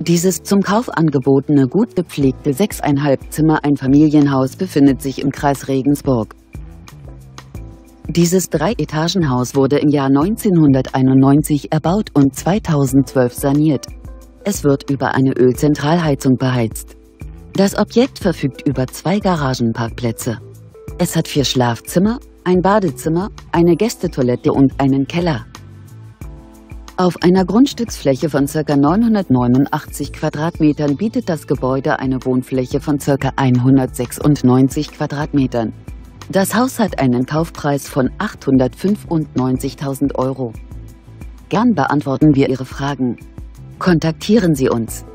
Dieses zum Kauf angebotene gut gepflegte 6,5 Zimmer Einfamilienhaus befindet sich im Kreis Regensburg. Dieses 3-Etagenhaus wurde im Jahr 1991 erbaut und 2012 saniert. Es wird über eine Ölzentralheizung beheizt. Das Objekt verfügt über 2 Garagenparkplätze. Es hat 4 Schlafzimmer, ein Badezimmer, eine Gästetoilette und einen Keller. Auf einer Grundstücksfläche von ca. 989 Quadratmetern bietet das Gebäude eine Wohnfläche von ca. 196 Quadratmetern. Das Haus hat einen Kaufpreis von 895.000 Euro. Gern beantworten wir Ihre Fragen. Kontaktieren Sie uns.